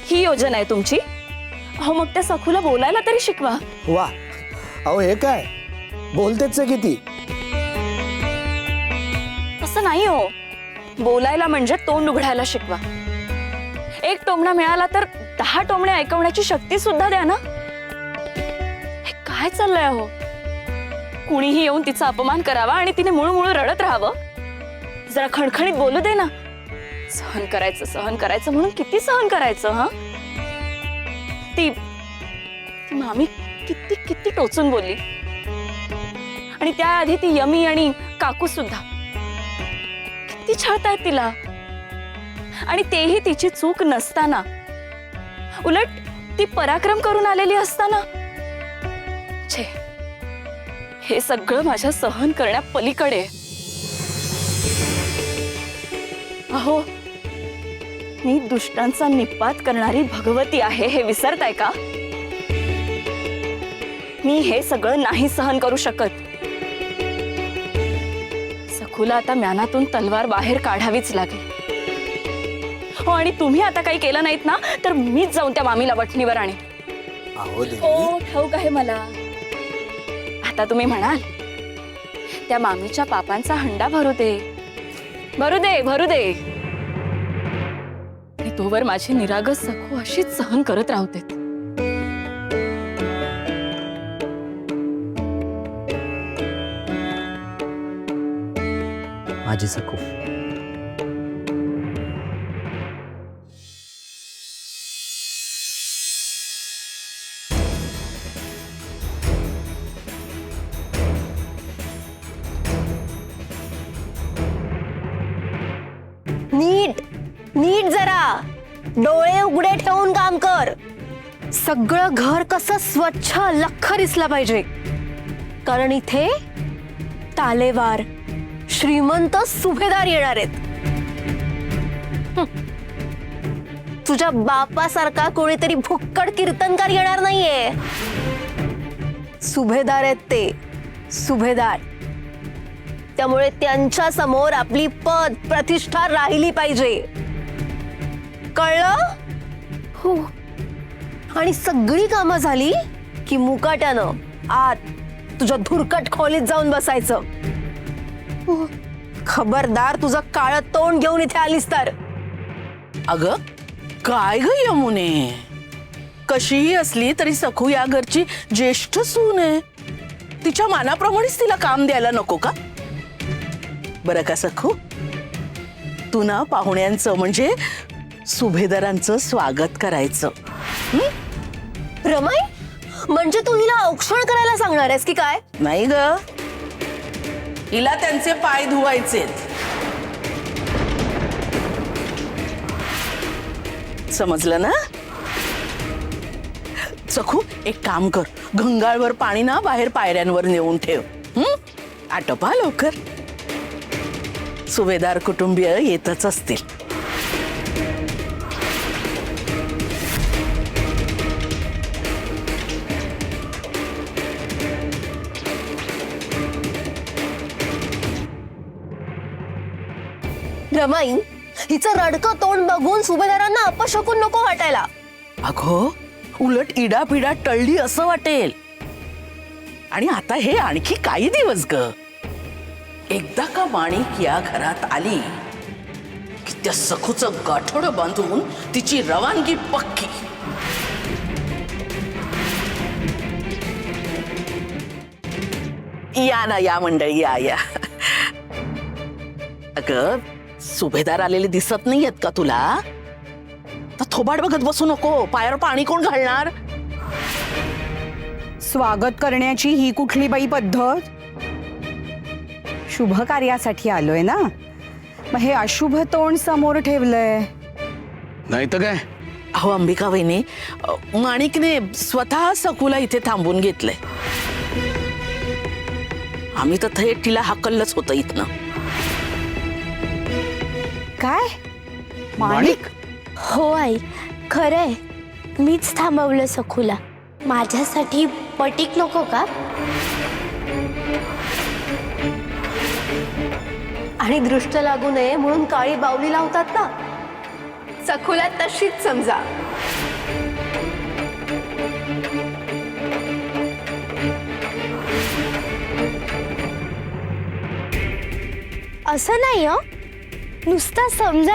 ही योजना आहे तुमची? अहो मग त्या सखूला बोलायला तरी शिकवा. वा, अहो हे काय बोलतेच आहे किती. असं नाही हो, बोलायला म्हणजे तोंड उघडायला शिकवा. एक टोमणा मिळाला तर 10 टोमणे ऐकवण्याची शक्ती सुद्धा द्या ना. हे काय चाललंय हो? कुणीही येऊन तिचा अपमान करावा आणि तिने मुळमुळ रडत राहावं. जरा खणखणीत बोलू दे ना. सहन करायचं म्हणून किती सहन करायचं? हा, ती मामी किती किती टोचून बोलली. आणि त्याआधी ती यमी आणि काकू सुद्धा किती छळतायत तिला. आणि तेही तिची चूक नसताना, उलट ती पराक्रम करून आलेली असताना. छे, हे सगळं माझ्या सहन करण्या पलीकडे. अहो, मी दुष्टांचा निपात करणारी भगवती आहे हे विसरताय का? मी हे सगळं नाही सहन करू शकत. सखूला आता म्यानातून तलवार बाहेर काढावीच लागेल. हो, आणि तुम्ही आता काही केलं नाहीत ना तर मीच जाऊन त्या मामीला वठणीवर आणेन. अहो देवी, हो, ठाऊक आहे मला. आता तुम्ही म्हणाल त्या मामीच्या पापांचा हंडा भरू दे, भरू दे, भरू दे. आणि तोवर माझी निरागस सखू अशीच सहन करत राहते. माझी सखू. नीट नीट जरा डोळे उघडे ठेवून काम कर. सगळं घर कसं स्वच्छ लख्ख दिसलं पाहिजे, कारण इथे तालेवार श्रीमंत सुभेदार येणार आहेत. तुझ्या बापासारखा कोणीतरी भुक्कड कीर्तनकार येणार नाहीये. सुभेदार आहेत ते, सुभेदार. त्यामुळे त्यांच्या समोर आपली पद प्रतिष्ठा राहिली पाहिजे, कळलं? हो. आणि सगळी कामं झाली की मुकाट्यानं आत तुझ्या धुरकट खोलीत जाऊन बसायचं. हो. खबरदार तुझं काळं तोंड घेऊन इथे आलीस तर. अगं काय ग यमुने, कशीही असली तरी सखू या घरची ज्येष्ठ सून आहे. तिच्या मानाप्रमाणेच तिला काम द्यायला नको का? बरं का सखू, तू ना पाहुण्यांचं म्हणजे सुभेदारांचं स्वागत करायचं. रमाई, म्हणजे तू हिला औक्षण करायला सांगणार आहेस की काय? नाही ग, हिला त्यांचे पाय धुवायचे. समजलं ना? सखू एक काम कर, घंगाळवर पाणी ना बाहेर पायऱ्यांवर नेऊन ठेव. आटपा लवकर, सुभेदार कुटुंबीय येतच असतील. रमाई, हिचं रडकं तोंड बघून सुभेदारांना अपशकून नको वाटायला. अगो, उलट इडापिडा टळली असं वाटेल. आणि आता हे आणखी काही दिवस ग. एकदा का माणिक या घरात आली की त्या सखूचं गाठोड बांधून तिची रवानगी पक्की. या ना, या मंडळी, या या. अगं, सुभेदार आलेले दिसत नाहीयेत का तुला? तर थोबाड बघत बसू नको. पायावर पाणी कोण घालणार? स्वागत करण्याची ही कुठली बाई पद्धत? शुभ कार्यासाठी आलोय ना, मग हे अशुभ तोंड समोर ठेवलंय. नाही तर काय. अहो अंबिका वहिनी, माणिकने स्वतः सखूला इथे थांबून घेतलंय. आम्ही तर थेट तिला हाकललंच होतं इथनं. काय माणिक? हो आई, खरंय. मीच थांबवलं सखूला. माझ्यासाठी पटीक नको का? आणि दृष्ट लागू नये म्हणून काळी बावली लावतात ना, सखूला तशीच समजा. असं नाही हो, नुसता समजा